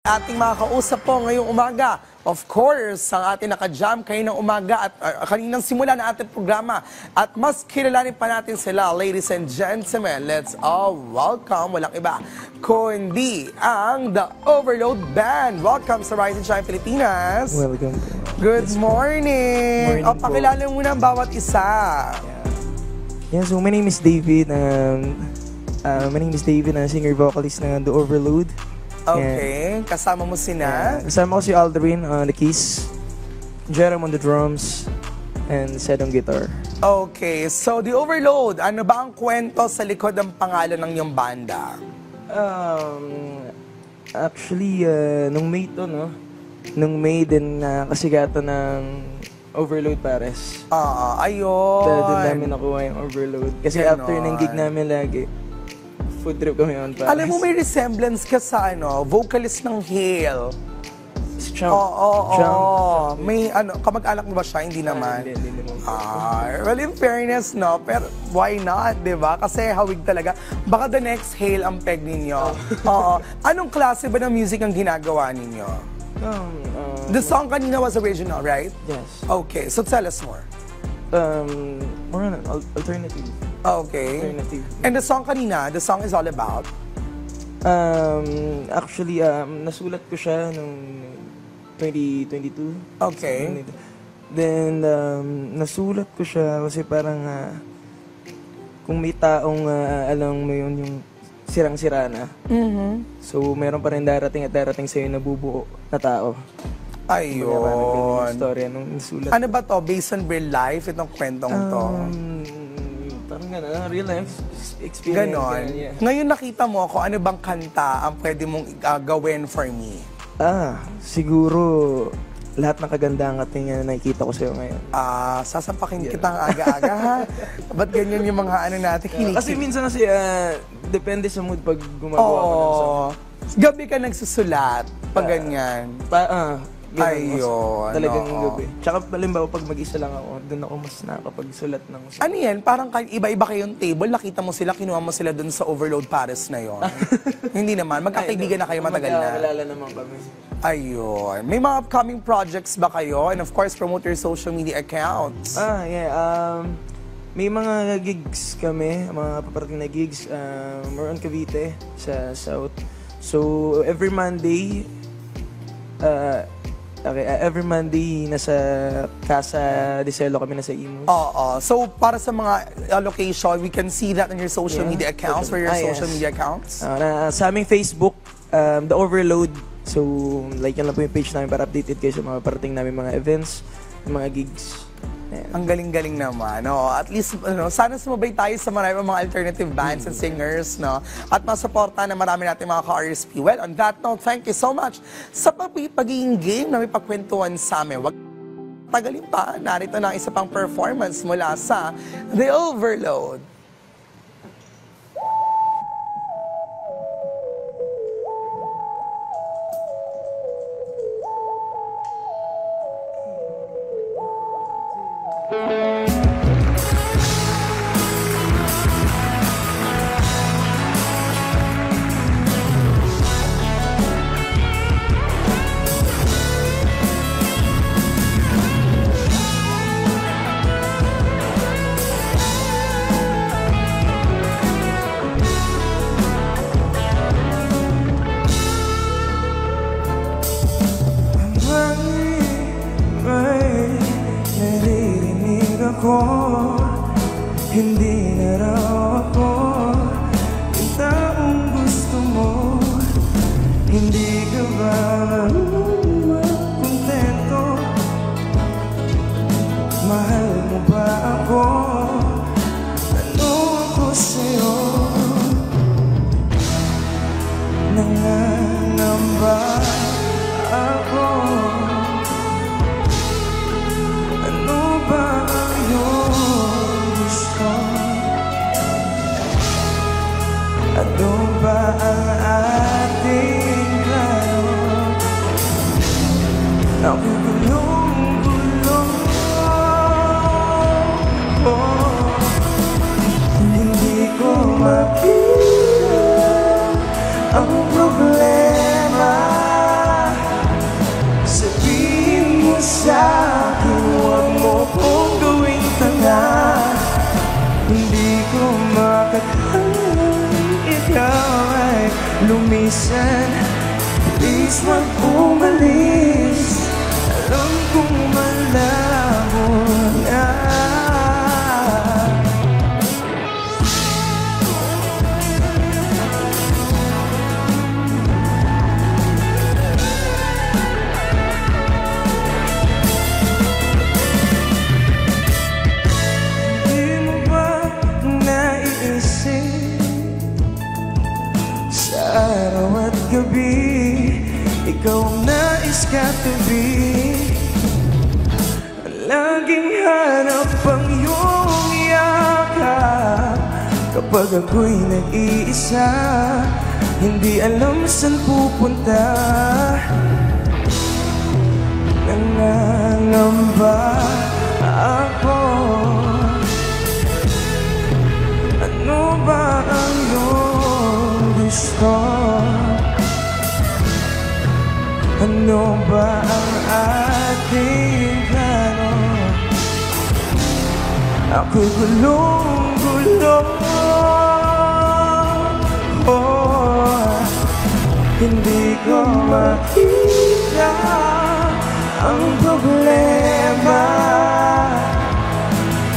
Ating mga kausap po ngayong umaga. Of course, ang ating naka-jam kayo ng umaga at kaninang simula na ating programa. At mas kilalanin pa natin sila, ladies and gentlemen. Let's all welcome, walang iba, kundi ang The Overload Band. Welcome sa Rise and Shine Pilipinas. Welcome. Good morning. Morning O, pakilala muna ang bawat isa. Yeah, so my name is David. Singer-vocalist ng The Overload. Okay, kasama mo sina? Kasama ko si Aldrin on the keys, Jerome on the drums, and Sed on guitar. Okay, so The Overload, ano ba ang kwento sa likod ng pangalan ng iyong banda? Actually, nung May to, no? Nung May din kasigatan ng Overload Pares. Ayun. Doon namin nakuha yung Overload. Kasi Ganon. after ng gig namin lagi, food trip kami on Pares. Alam mo, may resemblance ka sa vocalist ng Hale. Si Chunk. Oo. May kamag-anak mo ba siya? Hindi naman. Hindi naman. Well, in fairness, no? Pero why not, di ba? Kasi hawig talaga. Baka the next Hale ang peg ninyo. Oo. Anong klase ba ng music ang ginagawa ninyo? The song kanina was original, right? Yes. Okay, so tell us more. More on alternative. Okay. Alternative. And the song kanina, the song is all about? Actually, nasulat ko siya noong 2022. Okay. Then, nasulat ko siya kasi parang kung may taong alam mo yun, yung sirang-sira na. So, meron pa rin darating at darating sa'yo na bubuo na tao. Ayun. Story nung nasulat. Ano ba to? Based on real life? Itong kwentong to? Parang gano'n, real life experience. Ganon. Yeah. Ngayon nakita mo ako, ano bang kanta ang pwede mong gawin for me? Siguro lahat ng kagandahan na nakikita ko sa'yo ngayon. Sasampakin kitang aga-aga, ha? Ba't ganyan yung mga natin? Kasi minsan kasi, depende sa mood pag gumagawa ko ng song. Gabi ka nagsusulat pag ganyan. Ayun. Talagang gabi. Tsaka halimbawa pag mag-isa lang ako, doon ako mas nakakapagsulat ng song. Ano yan? Parang iba-iba kayong table, nakita mo sila, kinuha mo sila doon sa Overload Paris na yon. Hindi naman. Magkakaibigan na kayo matagal na. Magkakalala naman kami. Ayun. May mga upcoming projects ba kayo? And of course, promote your social media accounts. May mga gigs kami, mga paparating na gigs. More on Cavite, sa South. So, every Monday, nasa Casa de Celo kami, nasa Imus. So, para sa mga location, we can see that on your social media accounts. Where your social media accounts? Sa aming Facebook, The Overload. So, like yan lang po yung page namin para updated kayo sa mga parating namin mga events, mga gigs. Ayan. Ang galing-galing naman. At least, sana sumabay tayo sa maraming mga alternative bands and singers, no? At masuporta na marami natin mga ka-RSP. Well, on that note, thank you so much sa pagiging game na may pagkwentuhan sa amin. Wag tagalin pa, narito na isa pang performance mula sa The Overload. Hindi na raw ako yung taong gusto mo. Hindi ka ba kontento? Mahal mo ba ako? Ano ako sa'yo? Nangangamba ako. Ano ba ang iyong gusto? Ano ba ang ating plano? Ako gulong-gulong, hindi ko makita ang problema. Please wag umalis. Alam kong malabo na. Di mo ba naiisip sa araw at gabi, ikaw ang nais katabi? Laging hanap ang iyong yakap kapag ako'y nag-iisa, hindi alam saan pupunta. Nangangamba ako, ano ba ang iyong gusto? Ano ba ang ating plano? Ako'y gulong-gulo, hindi ko makita ang problema.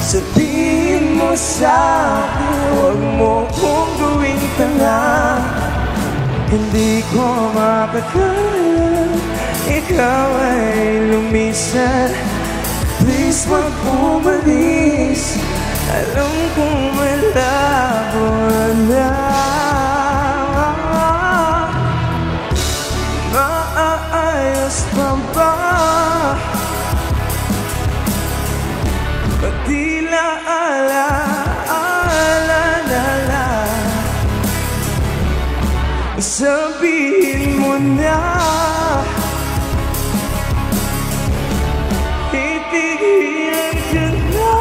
Sabihin mo sa'kin, huwag mo kong gawing tanga. Hindi ko makakaya, ikaw ay lumisan. Please wag umalis. Alam kong malabo na. Maayos pa ba? Ba't tila ala-ala na lang? Sabihin mo na, itigilan ka na.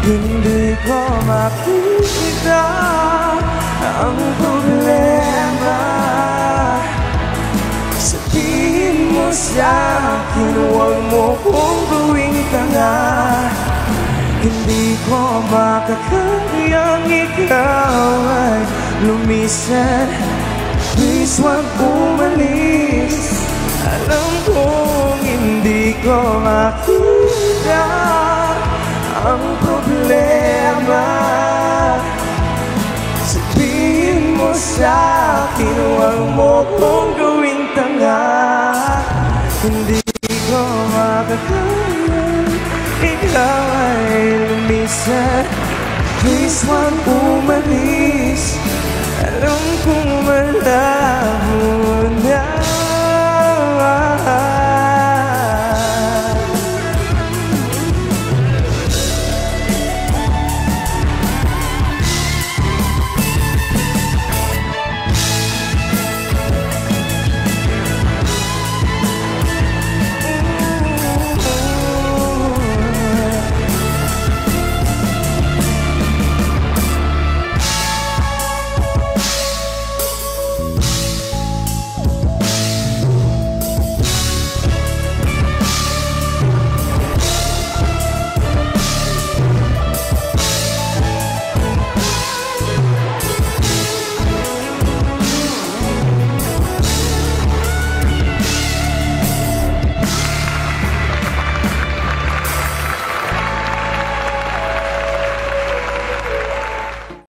Hindi ko makita ang problema. Sabihin mo sa'kin, huwag mo kong gawing tanga. Hindi ko makakayang ikaw ay lumisan. Please wag umalis. Alam kong hindi ko makita ang problema. Sabihin mo sa'kin, huwag mo kong gawing tanga. Hindi ko makakaya, ikaw ay lumisan. Please wag umalis. Alam kong malabo